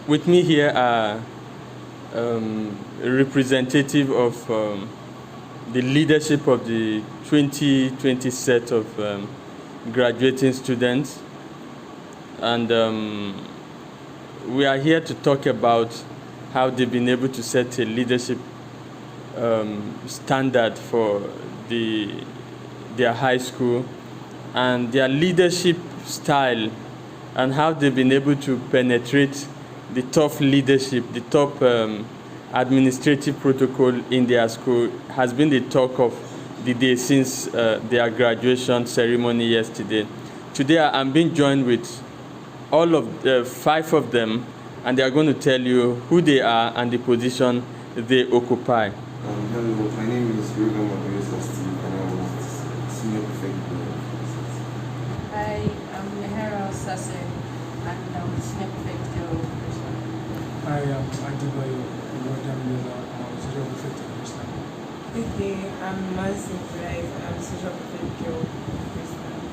with me here are a representative of the leadership of the 2020 set of graduating students, and we are here to talk about how they've been able to set a leadership standard for their high school, and their leadership style, and how they've been able to penetrate the tough leadership, the top administrative protocol in their school has been the talk of the day since their graduation ceremony yesterday. Today I'm being joined with all of 5 of them, and they are going to tell you who they are and the position they occupy. Hello, my name is Steve, and I was senior prefect. Hi, I'm Nehera Sase, and I'm senior prefect of Graceland. Hi, I'm Adibayo, and I'm senior prefect of Graceland. Okay, I'm Mansi Price, I'm senior prefect of Graceland.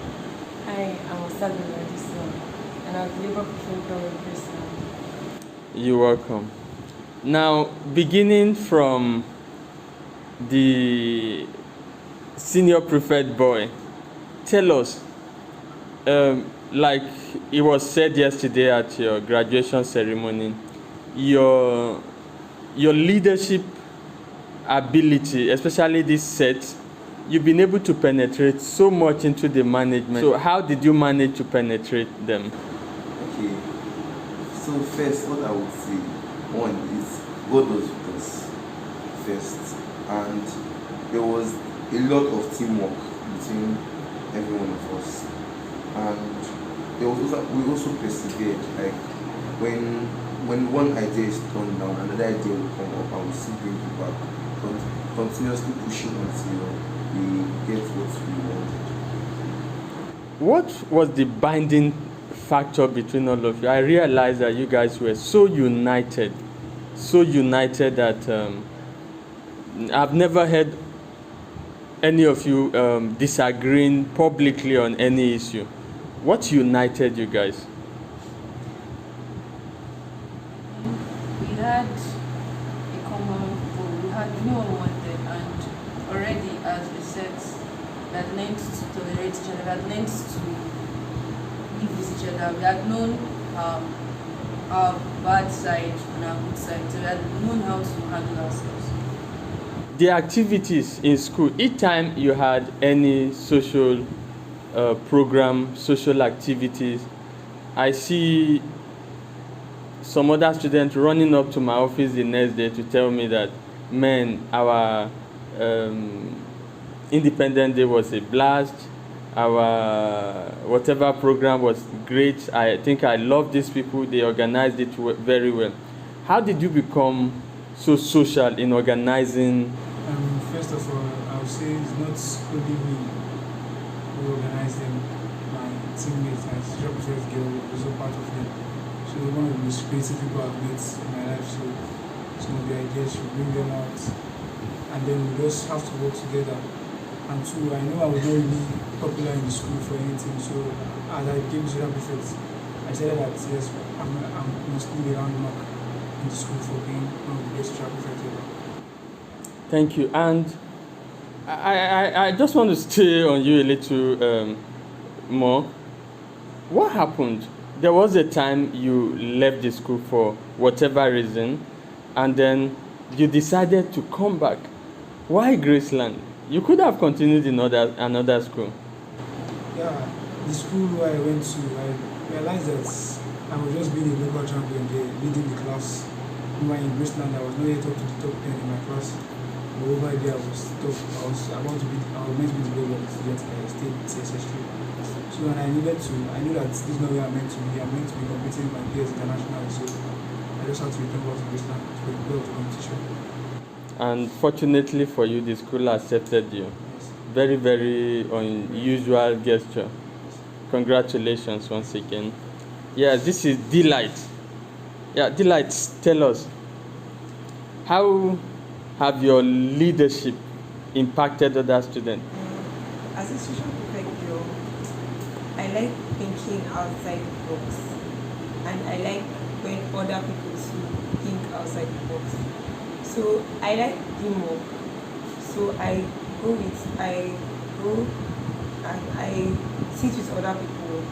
Hi, I'm Osabi Madison, and I'm labor prefect of Graceland. You're welcome. Now, beginning from the senior prefect boy, tell us, like it was said yesterday at your graduation ceremony, your leadership ability, especially this set, you've been able to penetrate so much into the management. So how did you manage to penetrate them? Okay, so first, what I would say, one is God was with us first, and there was a lot of teamwork between every one of us, and there was also, we also persevered. Like when one idea is turned down, another idea will come up, and we still bring it back, continuously pushing until we get what we wanted. What was the binding factor between all of you? I realized that you guys were so united that I've never heard any of you disagreeing publicly on any issue. What united you guys? We had a common goal. We knew what we wanted, and already, as we said, we had learned to tolerate each other, we had learned to live with each other, we had known our bad side and our good side, so we had known how to handle ourselves. The activities in school, each time you had any social program, social activities, I see some other students running up to my office the next day to tell me that, man, our Independence Day was a blast, our whatever program was great. I think I love these people, they organized it very well. How did you become so social in organizing? First of all, I would say it's not only me who organized them. My teammates, my senior prefect girl, was also part of them. So one of the most creative people I've met in my life. So some of the ideas, you bring them out, and then we just have to work together. And two, I know I was not really popular in the school for anything. So as I became senior prefect, I said that yes, I must be the landmark in the school for being one of the best senior prefects ever. Thank you. And I just want to stay on you a little more. What happened? There was a time you left the school for whatever reason, and then you decided to come back. Why Graceland? You could have continued in another school. Yeah, the school where I went to, I realized that I was just being a local champion there, leading the class. When in Graceland, I was not yet up to the top 10 in my class. But over there, I was tough. I was meant to be the level student. I stayed CSS3. So when I knew that this is not where I'm meant to be. I'm meant to be competing with my peers internationally. So I just had to return back to Graceland to prepare for the competition. And fortunately for you, the school accepted you. Yes. Very, very unusual gesture. Congratulations once again. Yes, this is Delight. Yeah, Delight, tell us, how have your leadership impacted other students? As a social prefect girl, I like thinking outside the box, and I like when other other people to think outside the box. So I like teamwork. So I go and I sit with other people.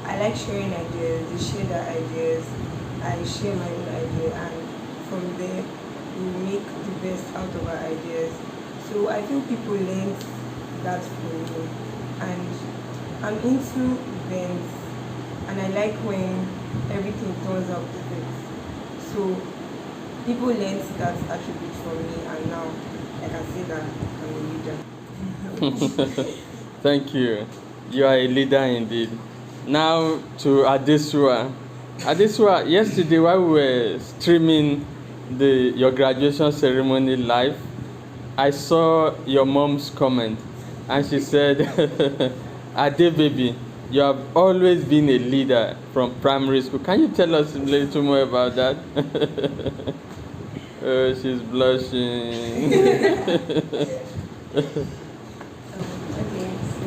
I like sharing ideas. They share their ideas. I share my own idea, and from there we make the best out of our ideas. So I feel people learn that from me, and I'm into events, and I like when everything turns out perfect. So people learn that attribute from me, and now I can say that I'm a leader. Thank you. You are a leader indeed. Now to Adesua. Adesua, yesterday while we were streaming your graduation ceremony live, I saw your mom's comment, and she said, Ade baby, you have always been a leader from primary school. Can you tell us a little more about that? Oh, she's blushing. Okay, so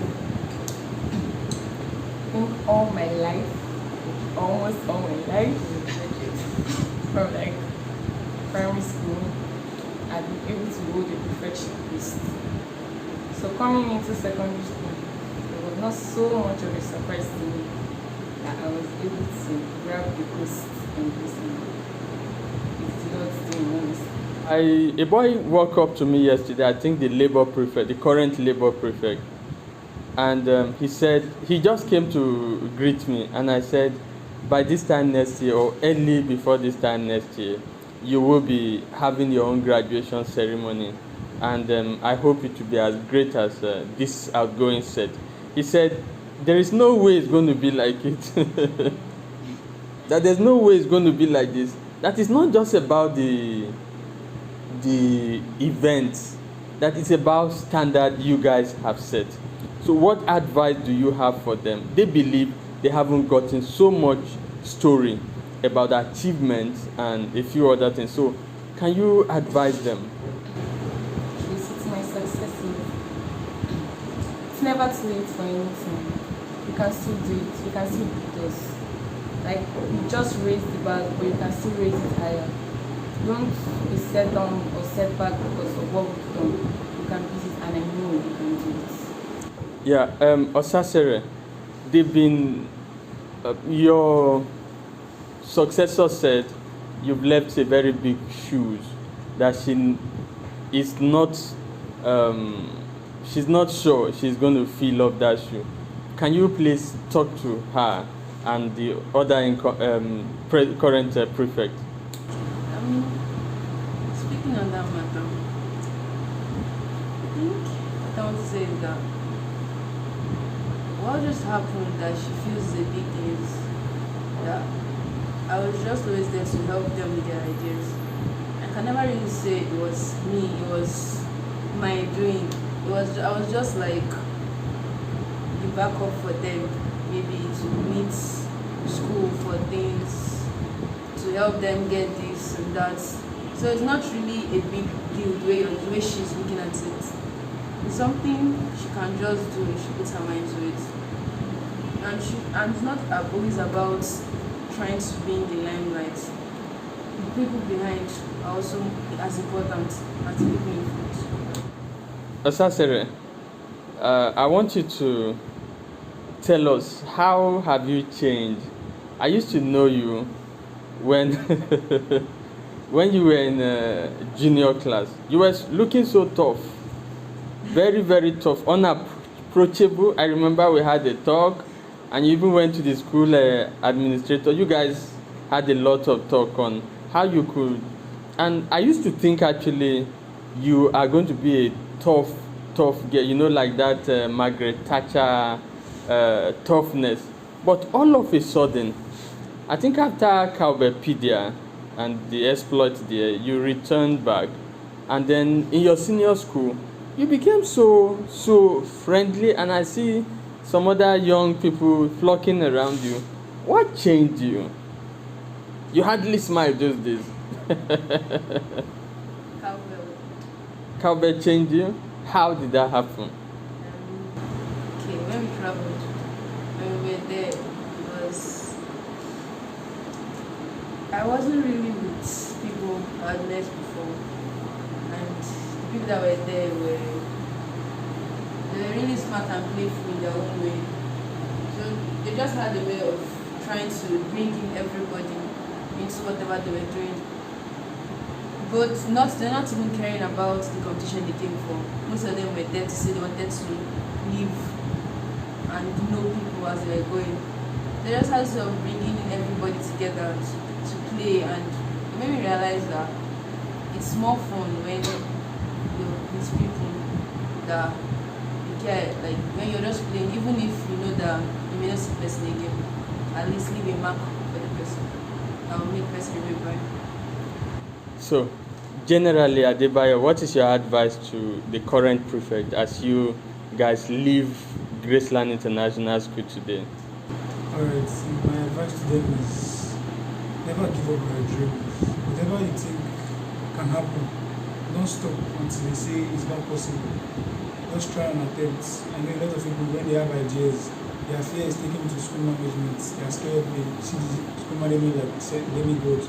I think all my life, almost all my life, from like primary school, I've been able to hold a perfection list. So coming into secondary school, it was not so much of a surprise to me that I was able to grab the post in Graceland. It's not doing honestly. A boy walked up to me yesterday, I think the labor prefect, the current labor prefect, and he said, he just came to greet me, and I said, by this time next year, or early before this time next year, you will be having your own graduation ceremony, and I hope it will be as great as this outgoing set. He said, there is no way it's going to be like it. That there's no way it's going to be like this. That is not just about the events, that is about standard you guys have set. So what advice do you have for them? They believe they haven't gotten so much story about achievements and a few other things. So can you advise them? It's my success. It's never too late for anything. You can still do it. You can still beat us. Like, you just raise the bar, but you can still raise it higher. Don't be set down or set back because of what we've done. You can beat it, and I know you can do it. Yeah, Osasere, they've been, your successor said you've left a very big shoes, that she is not, she's not sure she's going to fill up that shoe. Can you please talk to her and the other current prefect? Speaking on that matter, I think what I want to say is that what just happened that she feels a big deal is that I was just always there to help them with their ideas. I can never really say it was me, it was my doing. I was just like the backup for them, maybe to meet school for things, to help them get this and that. So it's not really a big deal the way she's looking at it. It's something she can just do if she puts her mind to it. And it's not always about trying to be in the limelight. The people behind are also as important as the people in front. Osasere, I want you to tell us, how have you changed? I used to know you when when you were in junior class. You were looking so tough, very, very tough, unapproachable. I remember we had a talk, and you even went to the school administrator. You guys had a lot of talk on how you could, and I used to think actually you are going to be a tough girl, you know, like that Margaret Thatcher toughness. But all of a sudden, I think after Cowbellpedia and the exploit there, you returned back, and then in your senior school, you became so friendly, and I see some other young people flocking around you. What changed you? You hardly smiled those days. Cowbell changed you? How did that happen? Okay, when we traveled, when we were there, I wasn't really with people I had met before, and the people that were there they were really smart and playful in their own way. So they just had a way of trying to bring in everybody into whatever they were doing. But they're not even caring about the competition they came for. Most of them were there to say they wanted to live and know people as they were going. They just had to bringing in everybody together to play, and it made me realize that it's more fun when you're with people that you care. Like when you're just playing, even if you know that you may not see the person again, at least leave a mark for the person. That will make the person remember. So, generally, Adebayo, what is your advice to the current prefect as you guys leave Graceland International School today? Alright, my advice to them is never give up on your dreams. Whatever you think can happen, don't stop until they say it's not possible. Just try and attempt. I know a lot of people, when they have ideas, their fear is taking them to school management. They are scared, they see the school management like demigods.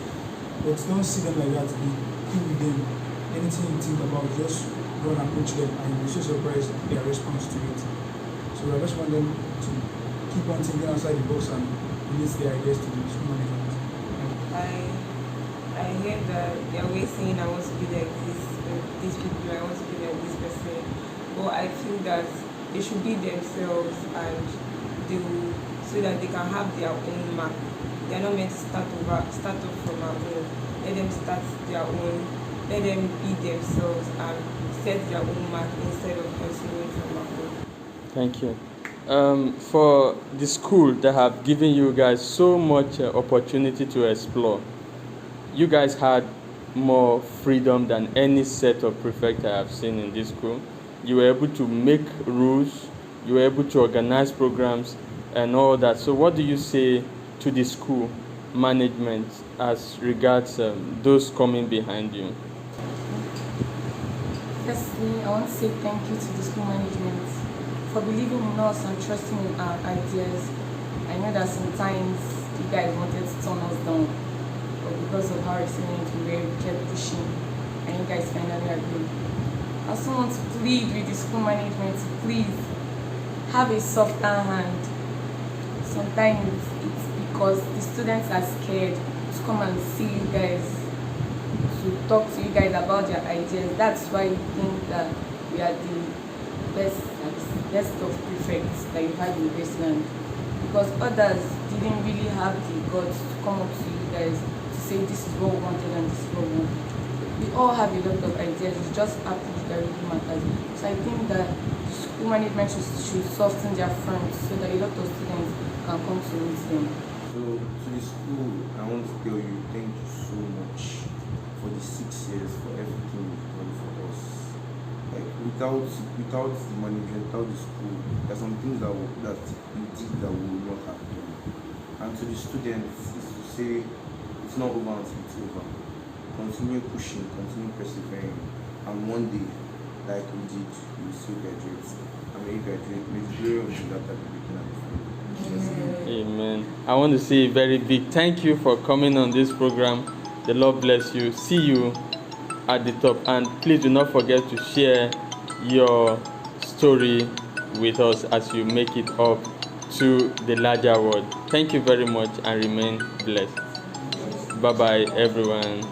But don't see them like that. Be cool with them. Anything you think about, just go and approach them, and you'll be so surprised their response to it. So I just want them to keep on thinking outside the box and release their ideas to the school management. I hear that they're always saying I want to be like these people, I want to be like this person. But I feel that they should be themselves, and so that they can have their own mark. They are not meant to start off from our own. Let them start their own. Let them be themselves and set their own mark instead of continuing from our own. Thank you. For the school that have given you guys so much opportunity to explore, you guys had more freedom than any set of prefects I have seen in this school. You were able to make rules, you were able to organize programs and all that. So what do you say to the school management as regards those coming behind you? Firstly, I want to say thank you to the school management for believing in us and trusting in our ideas. I know that sometimes you guys wanted to turn us down, but because of how resilient we were, we kept pushing, and you guys finally agreed. I also want to plead with the school management to please have a softer hand. Sometimes it's because the students are scared to come and see you guys, to talk to you guys about their ideas. That's why we think that we are the best of prefects that you had in Graceland, because others didn't really have the guts to come up to you guys to say this is what we wanted and this is what we wanted. We all have a lot of ideas, it's just approach that really matters. So I think that the school management should soften their front so that a lot of students can come to meet them. So to the school, I want to tell you thank you so much for the 6 years, for everything you've done for us. Like without the management, without the school, there's some things that you did that we will not have done. And to the students, is to say it's not over until it's over. Continue pushing, continue persevering, and one day, like we did, you will still graduate. And when you graduate, may the glory of the latter be looking at the front. Amen. I want to say a very big thank you for coming on this program. The Lord bless you. See you at the top. And please do not forget to share your story with us as you make it up to the larger world. Thank you very much and remain blessed. Bye-bye, everyone.